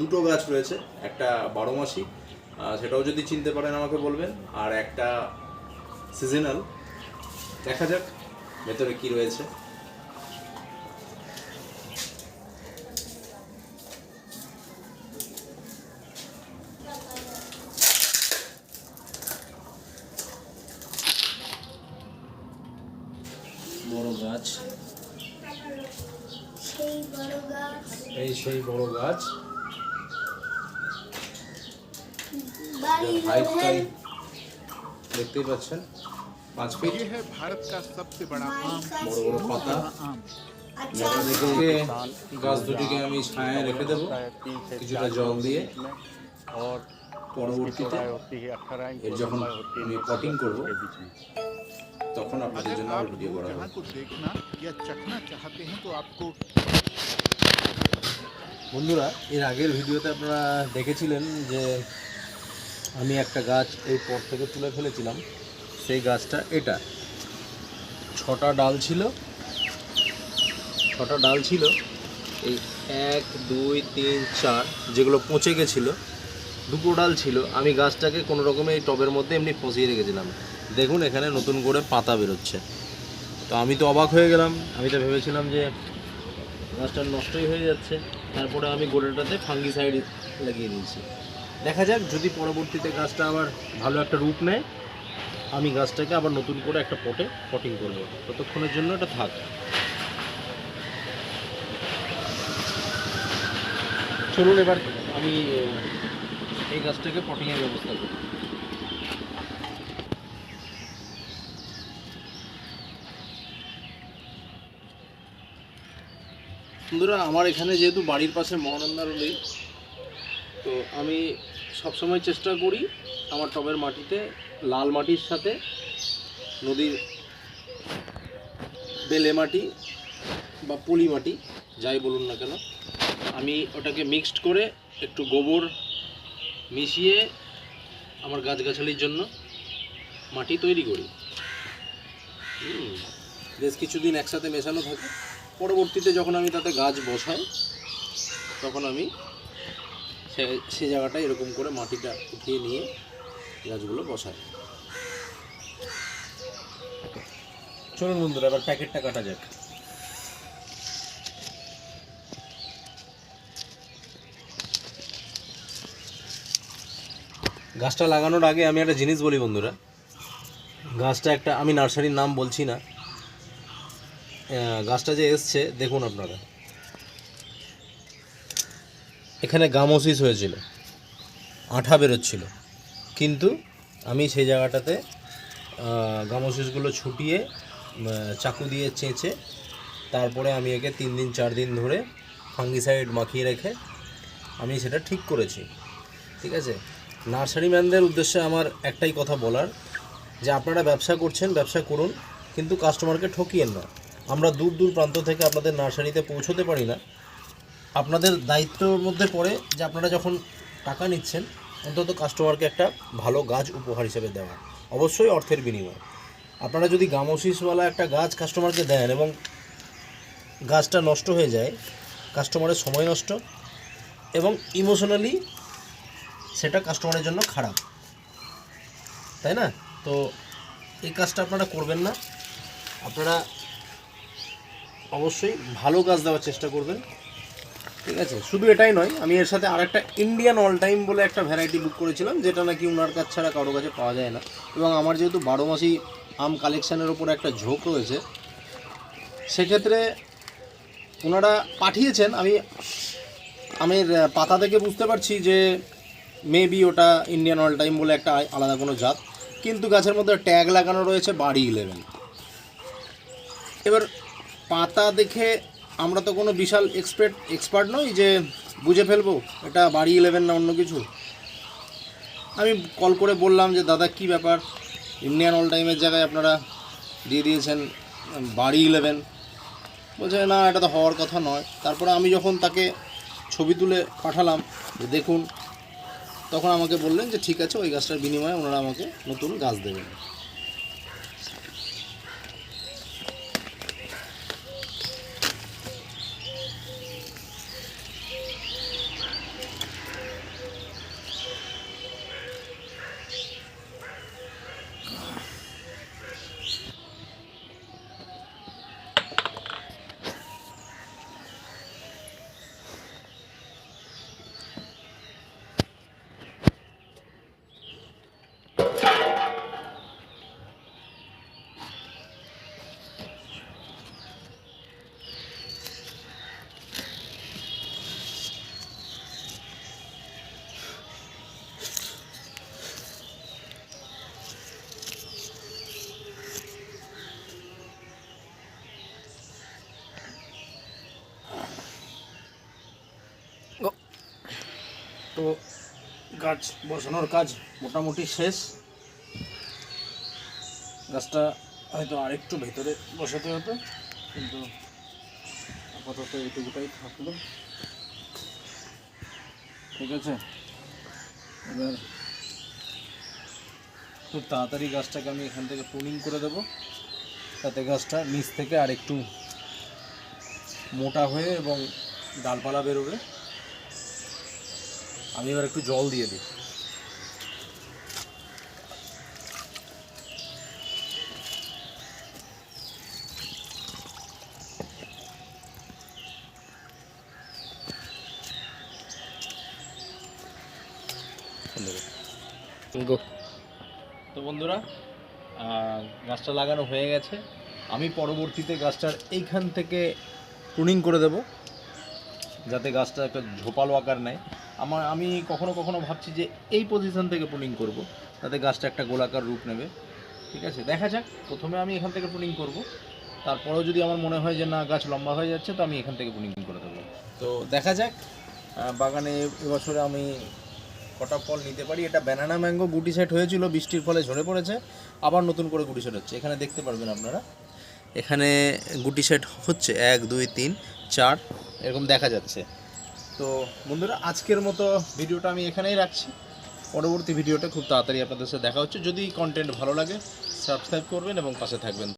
দুটো গাছ রয়েছে, একটা 12 মাসি, সেটাও যদি চিনতে পারেন আমাকে বলবেন, আর একটা সিজনাল। দেখা যাক ভেতরে কি রয়েছে। বড় গাছ, এই সেই বড় গাছ, হাইটটাই দেখতেই পাচ্ছেন 5 ফিট। ये है भारत का सबसे बड़ा आम। বড় বড় পাতা। যেটা দেখে গাছ দুটিকে আমি ছায়ায় রেখে দেবো কিছুটা জল দিয়ে। और পরবর্তীতে होती है 18 इंच এর যখন আমি পটিং করব তখন আপনাদের अगर জন্য आप আরো ভিডিও করা जहाँ হবে। को देखना या चखना चाहते हैं तो आपको বন্ধুরা, এর আগের ভিডিওতে আপনারা দেখেছিলেন যে আমি একটা গাছ এই পট থেকে তুলে ফেলেছিলাম। সেই গাছটা এটা 6টা ডাল ছিল, 6টা ডাল ছিল। এই 1 2 3 4 যেগুলো পচে গেছিলো, 2টো ডাল ছিল। আমি গাছটাকে কোনো রকমে এই টবের মধ্যে এমনি ফসিয়ে রেখেছিলাম। দেখুন এখানে নতুন করে পাতা বেরোচ্ছে। তো আমি তো অবাক হয়ে গেলাম, আমি তো ভেবেছিলাম যে গাছটা নষ্টই হয়ে যাচ্ছে। তারপরে আমি গোড়াটাতে ফাঙ্গিসাইড লাগিয়ে দিয়েছি। দেখা যাক যদি পরবর্তীতে গাছটা আবার ভালো একটা রূপ নেয়, আমি গাছটাকে আবার নতুন করে একটা পটে পটিং করব। ততক্ষণের জন্য এটা থাক। চলুন এবার আমি এই গাছটাকে পটিংয়ের ব্যবস্থা করি। বন্ধুরা, আমার এখানে যেহেতু বাড়ির পাশে মহানন্দা লেক, তো আমি সবসময় চেষ্টা করি আমার টবের মাটিতে লাল মাটির সাথে নদীর বেলে মাটি বা পলি মাটি যাই বলুন না কেন, আমি ওটাকে মিক্সড করে একটু গোবর মিশিয়ে আমার গাছগাছালির জন্য মাটি তৈরি করি। বেশ কিছুদিন একসাথে মেশানো থাকে। পরবর্তীতে যখন আমি তাতে গাছ বসাই তখন আমি সে জায়গাটা এরকম করে মাটিটা উঠিয়ে নিয়ে গাছগুলো বসাই। চলুন বন্ধুরা, এবার প্যাকেটটা কাটা যাক। গাছটা লাগানোর আগে আমি একটা জিনিস বলি বন্ধুরা, গাছটা একটা, আমি নার্সারির নাম বলছি না, গাছটা যে এসছে দেখুন আপনারা, এখানে গামোসিস হয়েছিল, আঠা বেরোচ্ছিল, কিন্তু আমি সেই জায়গাটাতে গামোসিসগুলো ছুটিয়ে চাকু দিয়ে চেঁচে তারপরে আমি একে 3 দিন 4 দিন ধরে ফাঙ্গিসাইড মাখিয়ে রেখে আমি সেটা ঠিক করেছি। ঠিক আছে, নার্সারি ম্যানদের উদ্দেশ্যে আমার একটাই কথা বলার, যে আপনারা ব্যবসা করছেন, ব্যবসা করুন, কিন্তু কাস্টমারকে ঠকিয়েন না। আমরা দূর দূর প্রান্ত থেকে আপনাদের নার্সারিতে পৌঁছতে পারি না। আপনাদের দায়িত্বের মধ্যে পড়ে যে আপনারা যখন টাকা নিচ্ছেন অন্তত কাস্টমারকে একটা ভালো গাছ উপহার হিসেবে দেওয়া, অবশ্যই অর্থের বিনিময়ে। আপনারা যদি গামোসিসওয়ালা একটা গাছ কাস্টমারকে দেন এবং গাছটা নষ্ট হয়ে যায়, কাস্টমারের সময় নষ্ট এবং ইমোশনালি সেটা কাস্টমারের জন্য খারাপ, তাই না? তো এই কাজটা আপনারা করবেন না। আপনারা অবশ্যই ভালো গাছ দেওয়ার চেষ্টা করবেন। ঠিক আছে, শুধু এটাই নয়, আমি এর সাথে আরেকটা ইন্ডিয়ান অল টাইম বলে একটা ভ্যারাইটি বুক করেছিলাম, যেটা নাকি ওনার কাছ ছাড়া কারো কাছে পাওয়া যায় না। এবং আমার যেহেতু 12 মাসি আম কালেকশানের ওপর একটা ঝোঁক রয়েছে, সেক্ষেত্রে ওনারা পাঠিয়েছেন। আমি আমের পাতা থেকে বুঝতে পারছি যে মেবি ওটা ইন্ডিয়ান অল টাইম বলে একটা আলাদা কোনো জাত, কিন্তু গাছের মধ্যে ট্যাগ লাগানো রয়েছে বাড়ি 11। এবার পাতা দেখে আমরা তো কোনো বিশাল এক্সপার্ট নই যে বুঝে ফেলবো এটা বাড়ি 11 না অন্য কিছু। আমি কল করে বললাম যে দাদা কী ব্যাপার, ইন্ডিয়ান অল টাইমের জায়গায় আপনারা দিয়ে দিয়েছেন বাড়ি 11। বলছে না, এটা তো হওয়ার কথা নয়। তারপরে আমি যখন তাকে ছবি তুলে পাঠালাম যে দেখুন, তখন আমাকে বললেন যে ঠিক আছে, ওই গাছটার বিনিময়ে ওনারা আমাকে নতুন গাছ দেবেন। তো গাছ বসানোর কাজ মোটামুটি শেষ। গাছটা হয়তো আরেকটু ভেতরে বসাতে হতো, কিন্তু আপাতত এইটুকুটাই থাকলো। ঠিক আছে, এবার খুব তাড়াতাড়ি গাছটাকে আমি এখান থেকে প্রুনিং করে দেবো, তাতে গাছটা নিচ থেকে আরেকটু মোটা হয়ে এবং ডালপালা বেরোবে। আমি এবার একটু জল দিয়ে দিই। তো বন্ধুরা, গাছটা লাগানো হয়ে গেছে। আমি পরবর্তীতে গাছটার এইখান থেকে প্রুনিং করে দেব, যাতে গাছটা একটা ঝোপালো আকার নেয়। আমি কখনো কখনো ভাবছি যে এই পজিশন থেকে প্রুনিং করব, তাতে গাছটা একটা গোলাকার রূপ নেবে। ঠিক আছে, দেখা যাক। প্রথমে আমি এখান থেকে প্রুনিং করব, তারপরেও যদি আমার মনে হয় যে না গাছ লম্বা হয়ে যাচ্ছে, তো আমি এখান থেকে প্রুনিং করে দেবো। তো দেখা যাক বাগানে এবছরে আমি কটা ফল নিতে পারি। এটা ব্যানানা ম্যাঙ্গো গুটি সেট হয়েছিল, বৃষ্টির ফলে ঝরে পড়েছে, আবার নতুন করে গুটি সেট হচ্ছে। এখানে দেখতে পারবেন আপনারা, এখানে গুটি সেট হচ্ছে 1 2 3 4 এরকম দেখা যাচ্ছে। তো বন্ধুরা, আজকের মতো ভিডিওটা আমি এখানেই রাখছি। পরবর্তী ভিডিওটা খুব তাড়াতাড়ি আপনাদের সাথে দেখা হচ্ছে। যদি কন্টেন্ট ভালো লাগে সাবস্ক্রাইব করবেন এবং পাশে থাকবেন।